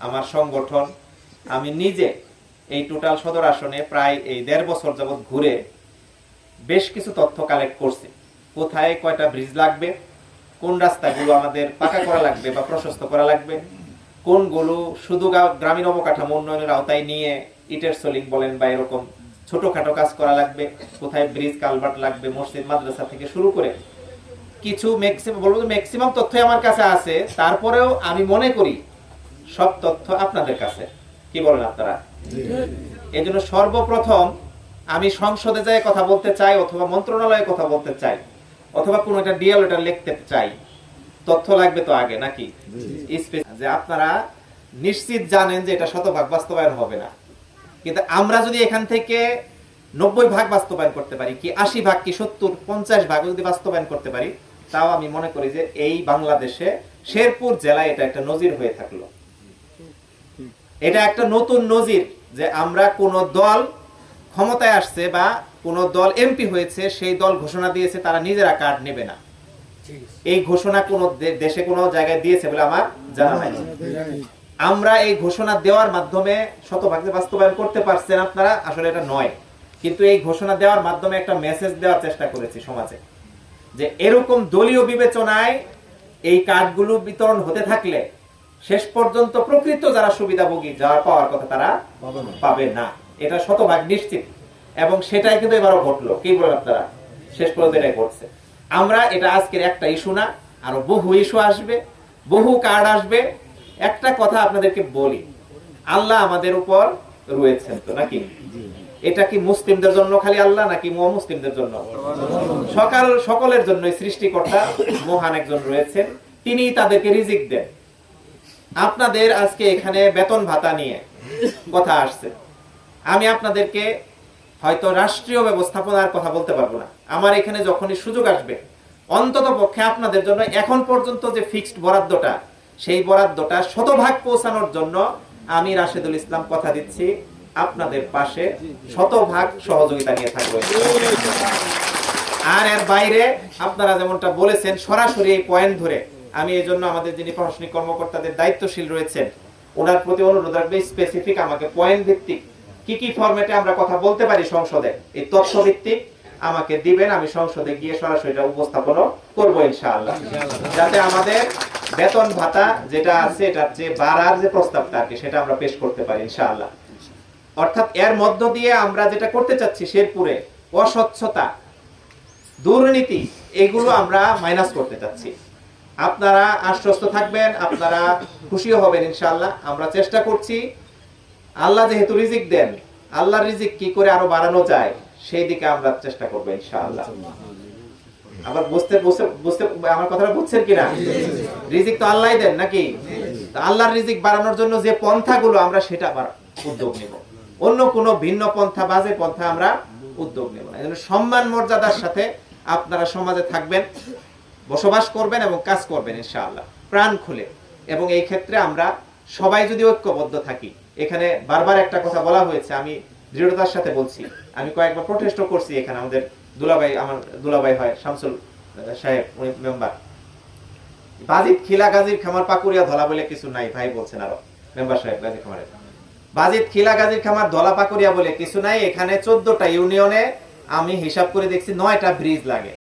আমার সংগঠন, আমি নিজে এই টোটাল সদর আসনে প্রায় এই 1.5 বছর যাবৎ ঘুরে বেশ কিছু তথ্য কালেক্ট করছি। কোথায় কয়টা ব্রিজ লাগবে, কোন রাস্তাগুলো আমাদের পাকা করা লাগবে বা প্রশস্ত করা লাগবে, কোনগুলো শুধু গ্রামীণ অবকাঠামো উন্নয়নের আওতায় নিয়ে ইটের সোলিং বলেন বা এরকম ছোটখাটো কাজ করা লাগবে, কোথায় ব্রিজ কালভার্ট লাগবে, মসজিদ মাদ্রাসা থেকে শুরু করে কিছু ম্যাক্সিমাম তথ্যই আমার কাছে আছে। তারপরেও আমি মনে করি সব তথ্য আপনাদের কাছে, কি বলেন আপনারা? এই জন্য সর্বপ্রথম আমি সংসদে যাই কথা বলতে চাই, অথবা মন্ত্রণালয়ে কথা বলতে চাই, অথবা কোনো একটা ডিএল এটা লিখতে চাই, তথ্য লাগবে তো আগে নাকি? যে আপনারা নিশ্চিত জানেন যে এটা 100% বাস্তবায়ন হবে না, কিন্তু আমরা যদি এখান থেকে 90% বাস্তবায়ন করতে পারি, কি 80% কি 70-50% যদি বাস্তবায়ন করতে পারি, তাও আমি মনে করি যে এই বাংলাদেশে শেরপুর জেলায় এটা একটা নজির হয়ে থাকলো। এটা একটা নতুন নজির যে আমরা কোন দল ক্ষমতায় আসছে বা কোন দল এমপি হয়েছে, সেই দল ঘোষণা দিয়েছে তারা নিজেরা কার্ড নেবে না। এই ঘোষণা কোন দেশে কোন জায়গায় দিয়েছে বলে আমার জানা নাই। আমরা এই ঘোষণা দেওয়ার মাধ্যমে 100% বাস্তবায়ন করতে পারছেন আপনারা, আসলে এটা নয়, কিন্তু এই ঘোষণা দেওয়ার মাধ্যমে একটা মেসেজ দেওয়ার চেষ্টা করেছি সমাজে যে এরকম দলীয় বিবেচনায় এই কার্ডগুলো বিতরণ হতে থাকলে শেষ পর্যন্ত প্রকৃত যারা সুবিধাভোগী, যারা পাওয়ার কথা, তারা পাবে না। এটা 100% নিশ্চিত, এবং সেটাই কিন্তু এবারও ঘটলো। কি বলেন আপনারা? শেষ পর্যন্ত এটাই ঘটছে। আমরা এটা আজকের একটা ইস্যু না, আরো বহু ইস্যু আসবে, বহু কার্ড আসবে। একটা কথা আপনাদেরকে বলি, আল্লাহ আমাদের উপর রয়েছেন তো নাকি? এটা কি মুসলিমদের জন্য খালি আল্লাহ, নাকি মুসলিমদের জন্য? সকলের জন্য সৃষ্টিকর্তা মহান একজন রয়েছেন, তিনি তাদেরকে রিজিক দেন। আপনাদের আজকে এখানে বেতন ভাতা নিয়ে কথা আসছে, আমি আপনাদেরকে হয়তো রাষ্ট্রীয় ব্যবস্থাপনার কথা বলতে পারবো না। আমার এখানে যখনই সুযোগ আসবে, অন্তত পক্ষে আপনাদের জন্য এখন পর্যন্ত যে ফিক্সড বরাদ্দটা, সেই বরাদ্দটা 100% পৌঁছানোর জন্য আমি রাশেদুল ইসলাম কথা দিচ্ছি আপনাদের পাশে 100% সহযোগিতা নিয়ে থাকবো। আর এর বাইরে আপনারা যেমনটা বলেছেন সরাসরি এই পয়েন্ট ধরে, আমি এই জন্য আমাদের যিনি প্রশাসনিক কর্মকর্তাদের দায়িত্বশীল রয়েছেন ওনার প্রতি অনুরোধ রাখবে, স্পেসিফিক আমাকে পয়েন্ট ভিত্তিক কি কি ফরম্যাটে আমরা কথা বলতে পারি সংসদে, এই তথ্য ভিত্তিক আমাকে দিবেন। আমি সংসদে গিয়ে সরাসরি এটা উপস্থাপন করবো ইনশাআল্লাহ, যাতে আমাদের বেতন ভাতা যেটা আছে এটার যে বাড়ার যে প্রস্তাবটা আর কি, সেটা আমরা পেশ করতে পারি ইনশাআল্লাহ। অর্থাৎ এর মধ্য দিয়ে আমরা যেটা করতে চাচ্ছি, শেরপুরে অস্বচ্ছতা, দুর্নীতি, এগুলো আমরা মাইনাস করতে চাচ্ছি। আপনারা আশ্বস্ত থাকবেন, আপনারা খুশিও হবেন ইনশাআল্লাহ। আমরা চেষ্টা করছি, আল্লাহ যেহেতু রিজিক দেন, আল্লাহর রিজিক কি করে আরো বাড়ানো যায় সেই দিকে আমরা চেষ্টা করবো ইনশাআল্লাহ। আবার বুঝতে আমার কথাটা বুঝছেন কিনা? রিজিক তো আল্লাহই দেন নাকি? আল্লাহর রিজিক বাড়ানোর জন্য যে পন্থাগুলো, আমরা সেটা আবার উদ্যোগ নেব। অন্য কোনো ভিন্ন পন্থা, বাজে পন্থা আমরা উদ্যোগ নেব না। এজন্য সম্মান মর্যাদার সাথে আপনারা সমাজে থাকবেন, বসবাস করবেন এবং কাজ করবেন ইনশাআল্লাহ প্রাণ খুলে। এবং এই ক্ষেত্রে আমরা সবাই যদি ঐক্যবদ্ধ থাকি, এখানে বারবার একটা কথা বলা হয়েছে, আমি দৃঢ়তার সাথে বলছি, আমি কয়েকবার প্রটেস্টও করছি এখানে। আমাদের দুলাভাই, আমার দুলাভাই হয় শামসুল সাহেব, উনি মেম্বার, বাজিত খিলা গাজীর খামার পাকুড়িয়া ধলা বলে কিছু নাই ভাই বলছেন, আরো মেম্বার সাহেব গাজী খামারের, বাজিত খিলা গাজীর খামার ধলা পাকুড়িয়া বলে কিছু নাই। এখানে 14টা ইউনিয়নে আমি হিসাব করে দেখছি 9টা ব্রিজ লাগে।